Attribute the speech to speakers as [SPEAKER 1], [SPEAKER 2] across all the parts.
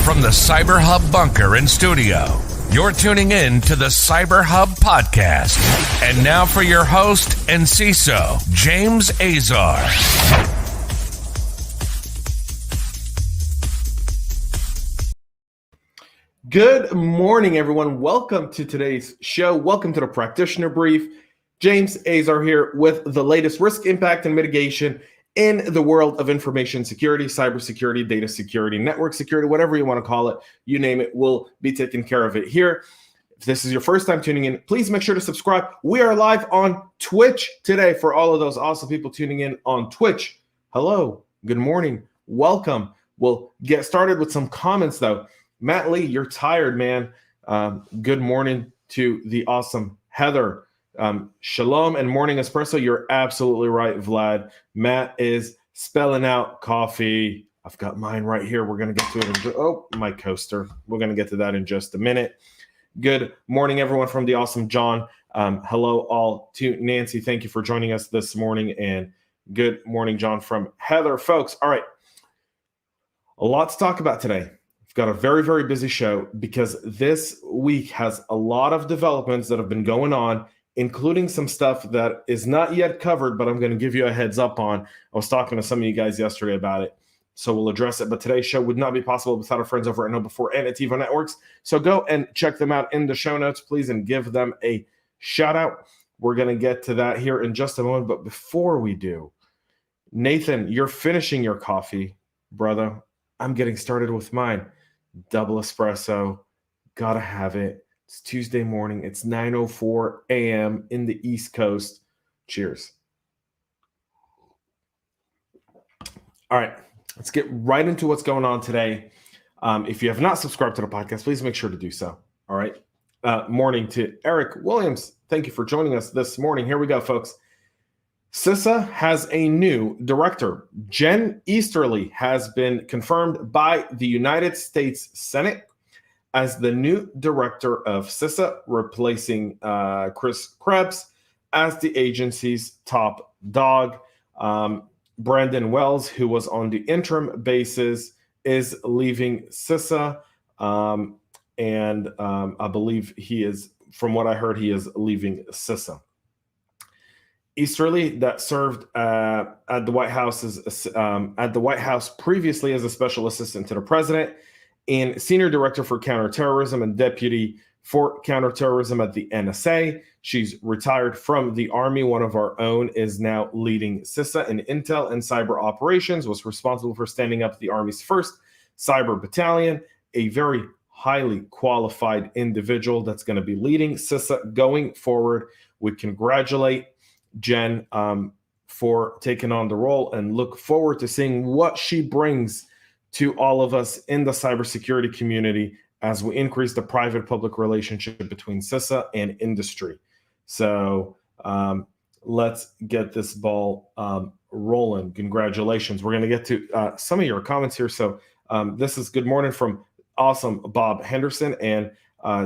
[SPEAKER 1] From the CyberHub bunker and studio, you're tuning in to the CyberHub podcast. And now for your host and CISO, James Azar.
[SPEAKER 2] Good morning, everyone. Welcome to today's show. Welcome to the Practitioner Brief. James Azar here with the latest risk, impact, and mitigation in the world of information security, cybersecurity, data security, network security, whatever you want to call it, you name it, we'll be taking care of it here. If this is your first time tuning in, please make sure to subscribe. We are live on Twitch today for all of those awesome people tuning in on Twitch. Hello, good morning, welcome. We'll get started with some comments though. Matt Lee, you're tired, man. Good morning to the awesome Heather. Shalom and morning espresso. You're absolutely right, Vlad. Matt is spelling out coffee. I've got mine right here. We're going to get to it. My coaster. We're going to get to that in just a minute. Good morning, everyone, from the awesome John. Hello, all to Nancy. Thank you for joining us this morning. And good morning, John, from Heather. Folks, all right. A lot to talk about today. Got a very, very busy show because this week has a lot of developments that have been going on, including some stuff that is not yet covered, but I'm going to give you a heads up on. I was talking to some of you guys yesterday about it, so we'll address it. But today's show would not be possible without our friends over at KnowBe4 and at Ativo Networks. So go and check them out in the show notes, please, and give them a shout out. We're going to get to that here in just a moment. But before we do, Nathan, you're finishing your coffee, brother. I'm getting started with mine. Double espresso, gotta have it. It's Tuesday morning. It's 9:04 a.m. in the East Coast. Cheers. All right, let's get right into what's going on today. If you have not subscribed to the podcast, please make sure to do so. All right. Morning to Eric Williams. Thank you for joining us this morning. Here we go, folks. CISA has a new director. Jen Easterly has been confirmed by the United States Senate as the new director of CISA, replacing Chris Krebs as the agency's top dog. Brandon Wells, who was on the interim basis, is leaving CISA. And I believe he is, from what I heard, he is leaving CISA. Easterly, that served at the White House previously as a special assistant to the president and senior director for counterterrorism and deputy for counterterrorism at the NSA. She's retired from the Army. One of our own is now leading CISA in intel and cyber operations, was responsible for standing up the Army's first cyber battalion, a very highly qualified individual that's going to be leading CISA going forward. We congratulate Jen for taking on the role and look forward to seeing what she brings to all of us in the cybersecurity community as we increase the private-public relationship between CISA and industry. So let's get this ball rolling. Congratulations. We're going to get to some of your comments here. So this is good morning from awesome Bob Henderson. And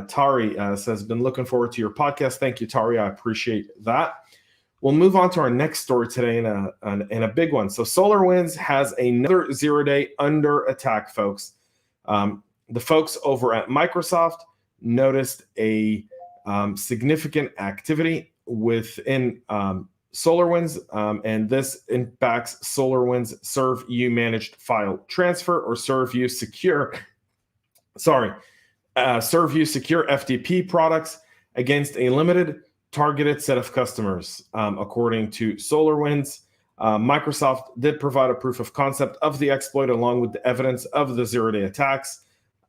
[SPEAKER 2] Tari says, been looking forward to your podcast. Thank you, Tari. I appreciate that. We'll move on to our next story today in a big one. So SolarWinds has another zero-day under attack, folks. The folks over at Microsoft noticed a significant activity within SolarWinds, and this impacts SolarWinds ServView Managed File Transfer or ServView Secure. ServView Secure FTP products against a limited targeted set of customers. According to SolarWinds, Microsoft did provide a proof of concept of the exploit along with the evidence of the zero-day attacks,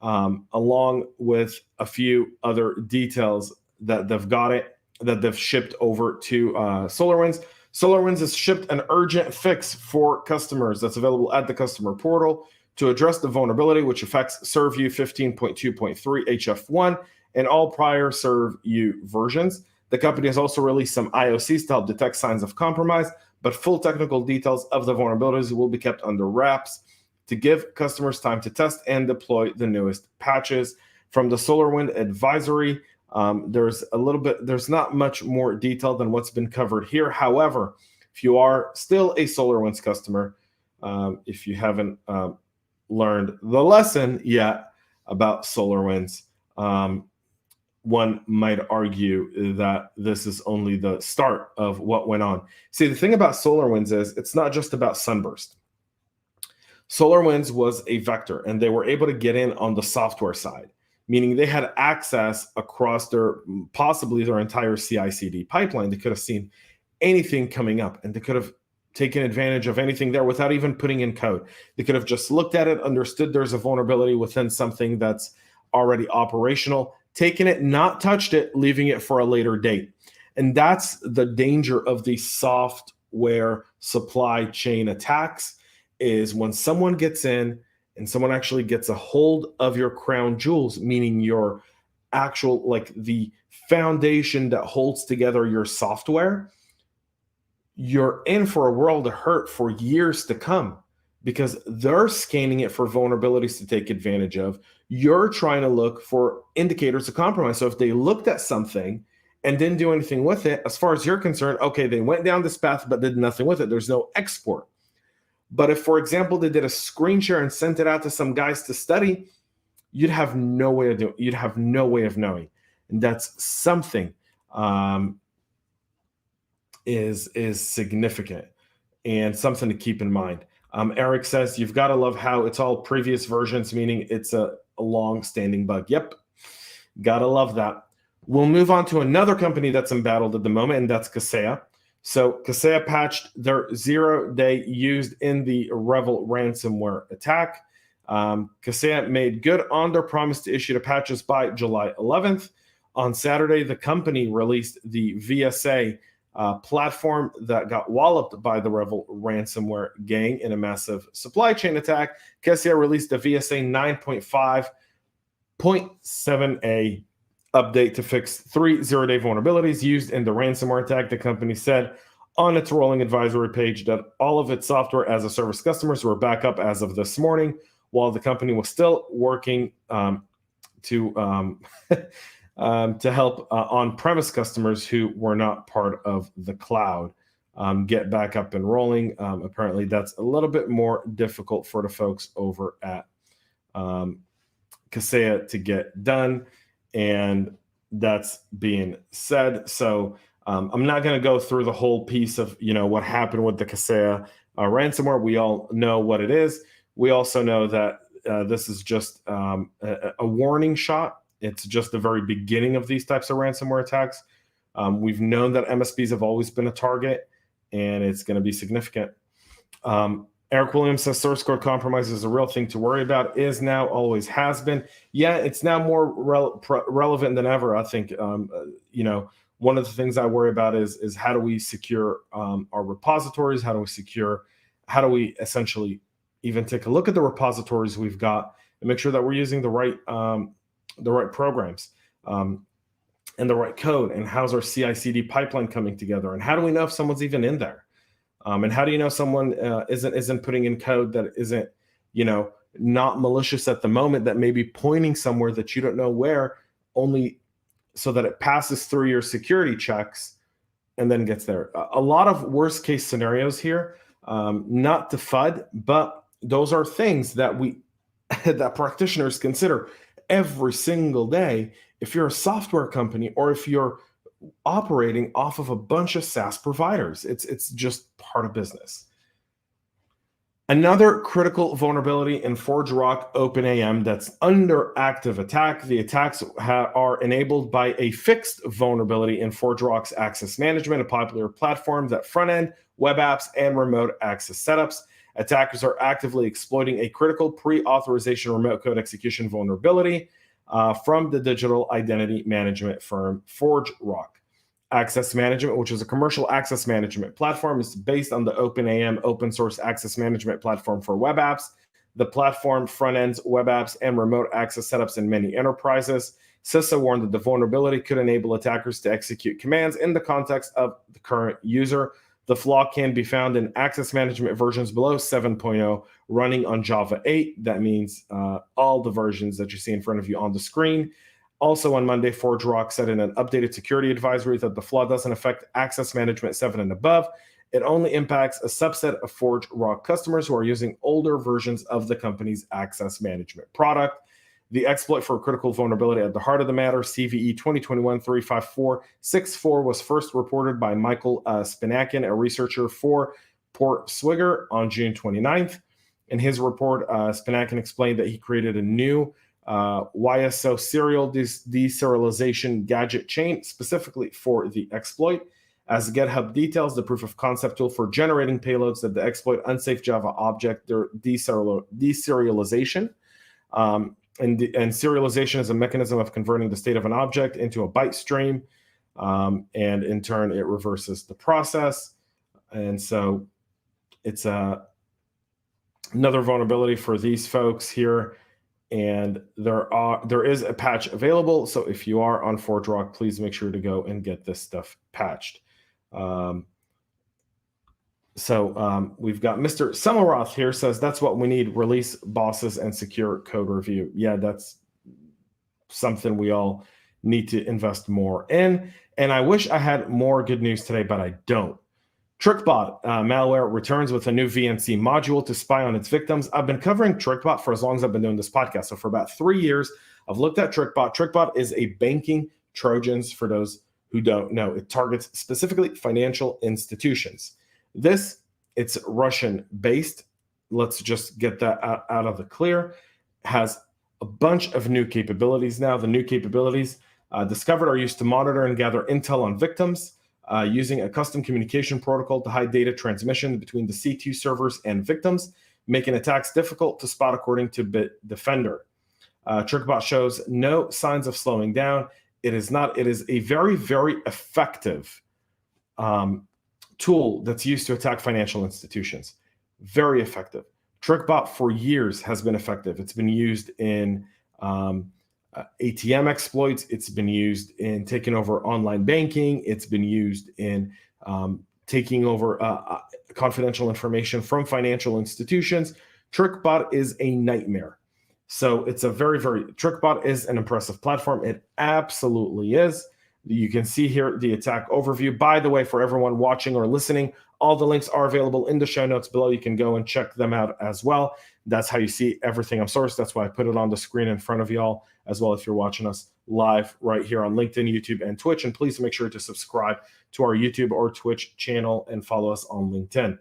[SPEAKER 2] along with a few other details that they've shipped over to SolarWinds. SolarWinds has shipped an urgent fix for customers that's available at the customer portal to address the vulnerability which affects ServView 15.2.3 HF1 and all prior ServView versions. The company has also released some IOCs to help detect signs of compromise, but full technical details of the vulnerabilities will be kept under wraps to give customers time to test and deploy the newest patches. From the SolarWinds advisory, there's not much more detail than what's been covered here. However, if you are still a SolarWinds customer, if you haven't learned the lesson yet, about SolarWinds. One might argue that this is only the start of what went on. See, the thing about SolarWinds is it's not just about Sunburst. SolarWinds was a vector, and they were able to get in on the software side, meaning they had access across possibly their entire CI/CD pipeline. They could have seen anything coming up, and they could have taken advantage of anything there without even putting in code. They could have just looked at it, understood there's a vulnerability within something that's already operational, taken it, not touched it, leaving it for a later date. And that's the danger of these software supply chain attacks, is when someone gets in and someone actually gets a hold of your crown jewels, meaning your actual, like the foundation that holds together your software, you're in for a world of hurt for years to come, because they're scanning it for vulnerabilities to take advantage of. You're trying to look for indicators of compromise. So if they looked at something and didn't do anything with it, as far as you're concerned, okay, they went down this path but did nothing with it. There's no export. But if, for example, they did a screen share and sent it out to some guys to study, you'd have no way of doing. You'd have no way of knowing, and that's something is significant and something to keep in mind. Eric says, you've got to love how it's all previous versions, meaning it's a long-standing bug. Yep, gotta love that. We'll move on to another company that's embattled at the moment, and that's Kaseya. So Kaseya patched their 0-day used in the REvil ransomware attack. Kaseya made good on their promise to issue the patches by July 11th. On Saturday, the company released the VSA platform that got walloped by the REvil ransomware gang in a massive supply chain attack. Kaseya released the VSA 9.5.7a update to fix 3 0-day vulnerabilities used in the ransomware attack. The company said on its rolling advisory page that all of its software as a service customers were back up as of this morning, while the company was still working to help on-premise customers who were not part of the cloud get back up and rolling. Apparently, that's a little bit more difficult for the folks over at Kaseya to get done, and that's being said. So I'm not going to go through the whole piece of what happened with the Kaseya ransomware. We all know what it is. We also know that this is just a warning shot. It's just the very beginning of these types of ransomware attacks. We've known that MSPs have always been a target, and it's going to be significant. Eric Williams says source code compromise is a real thing to worry about. Is now, always has been. Yeah, it's now more relevant than ever. I think, one of the things I worry about is how do we secure our repositories? How do we essentially even take a look at the repositories we've got and make sure that we're using the right programs and the right code, and how's our CI/CD pipeline coming together, and how do we know if someone's even in there, and how do you know someone isn't putting in code that isn't not malicious at the moment, that may be pointing somewhere that you don't know where, only so that it passes through your security checks and then gets there. A lot of worst case scenarios here, not to FUD, but those are things that that practitioners consider every single day. If you're a software company or if you're operating off of a bunch of SaaS providers, it's just part of business. Another critical vulnerability in ForgeRock OpenAM that's under active attack. The attacks are enabled by a fixed vulnerability in ForgeRock's access management, a popular platform that front-end, web apps, and remote access setups. Attackers are actively exploiting a critical pre-authorization remote code execution vulnerability from the digital identity management firm ForgeRock. Access Management, which is a commercial access management platform, is based on the OpenAM open source access management platform for web apps. The platform front ends web apps and remote access setups in many enterprises. CISA warned that the vulnerability could enable attackers to execute commands in the context of the current user. The flaw can be found in access management versions below 7.0 running on Java 8. That means all the versions that you see in front of you on the screen. Also on Monday, ForgeRock said in an updated security advisory that the flaw doesn't affect access management 7 and above. It only impacts a subset of ForgeRock customers who are using older versions of the company's access management product. The exploit for a critical vulnerability at the heart of the matter, CVE 2021-35464, was first reported by Michael Spinakin, a researcher for Portswigger, on June 29th. In his report, Spinakin explained that he created a new YSO serial deserialization gadget chain specifically for the exploit. As GitHub details, the proof of concept tool for generating payloads that the exploit unsafe Java object deserialization. And serialization is a mechanism of converting the state of an object into a byte stream. And in turn, it reverses the process. And so it's another vulnerability for these folks here. And there is a patch available. So if you are on ForgeRock, please make sure to go and get this stuff patched. We've got Mr. Summeroth here says, that's what we need, release bosses and secure code review. Yeah, that's something we all need to invest more in. And I wish I had more good news today, but I don't. Trickbot malware returns with a new VNC module to spy on its victims. I've been covering Trickbot for as long as I've been doing this podcast. So for about 3 years, I've looked at Trickbot. Trickbot is a banking Trojans for those who don't know. It targets specifically financial institutions. It's Russian-based. Let's just get that out of the clear. Has a bunch of new capabilities now. The new capabilities discovered are used to monitor and gather intel on victims using a custom communication protocol to hide data transmission between the C2 servers and victims, making attacks difficult to spot according to Bitdefender. Trickbot shows no signs of slowing down. It is a very, very effective tool that's used to attack financial institutions. Very effective. Trickbot for years has been effective. It's been used in ATM exploits. It's been used in taking over online banking. It's been used in taking over confidential information from financial institutions. Trickbot is a nightmare. So it's Trickbot is an impressive platform. It absolutely is. You can see here the attack overview. By the way, for everyone watching or listening, all the links are available in the show notes below. You can go and check them out as well. That's how you see everything I'm sourced. That's why I put it on the screen in front of y'all as well if you're watching us live right here on LinkedIn, YouTube, and Twitch. And please make sure to subscribe to our YouTube or Twitch channel and follow us on LinkedIn.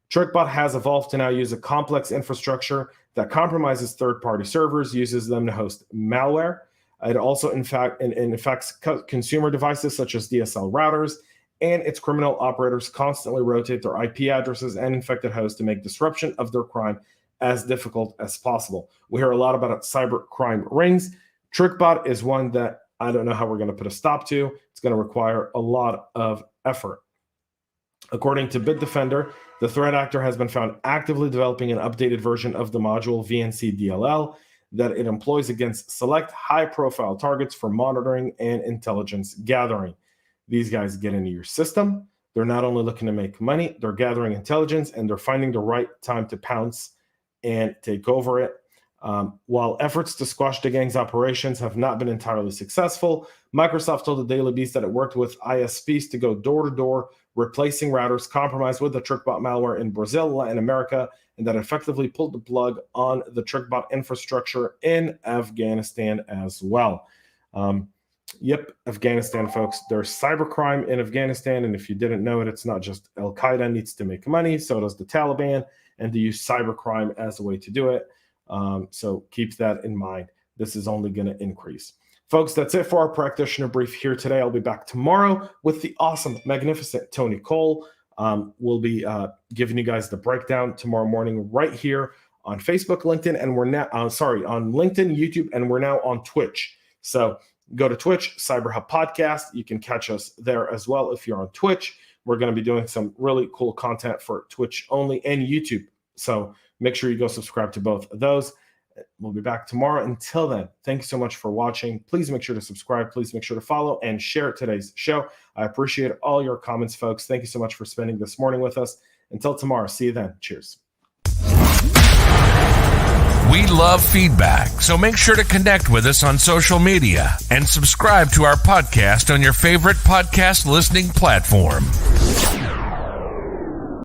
[SPEAKER 2] Trickbot has evolved to now use a complex infrastructure that compromises third-party servers, uses them to host malware. It also, infects consumer devices such as DSL routers, and its criminal operators constantly rotate their IP addresses and infected hosts to make disruption of their crime as difficult as possible. We hear a lot about cyber crime rings. Trickbot is one that I don't know how we're going to put a stop to. It's going to require a lot of effort. According to Bitdefender, the threat actor has been found actively developing an updated version of the module VNC DLL that it employs against select high-profile targets for monitoring and intelligence gathering. These guys get into your system. They're not only looking to make money, they're gathering intelligence, and they're finding the right time to pounce and take over it. While efforts to squash the gang's operations have not been entirely successful, Microsoft told the Daily Beast that it worked with ISPs to go door-to-door, replacing routers compromised with the Trickbot malware in Brazil, Latin America, and that effectively pulled the plug on the Trickbot infrastructure in Afghanistan as well. Afghanistan, folks. There's cybercrime in Afghanistan, and if you didn't know it, it's not just Al-Qaeda needs to make money, so does the Taliban, and they use cybercrime as a way to do it. So keep that in mind. This is only going to increase. Folks, that's it for our practitioner brief here today. I'll be back tomorrow with the awesome, magnificent Tony Cole. We'll be giving you guys the breakdown tomorrow morning right here on Facebook, LinkedIn, and we're now on LinkedIn, YouTube, and we're now on Twitch. So go to Twitch, CyberHub Podcast. You can catch us there as well if you're on Twitch. We're going to be doing some really cool content for Twitch only and YouTube. So make sure you go subscribe to both of those. We'll be back tomorrow. Until then, thank you so much for watching. Please make sure to subscribe. Please make sure to follow and share today's show. I appreciate all your comments, folks. Thank you so much for spending this morning with us. Until tomorrow, see you then. Cheers.
[SPEAKER 1] We love feedback, so make sure to connect with us on social media and subscribe to our podcast on your favorite podcast listening platform.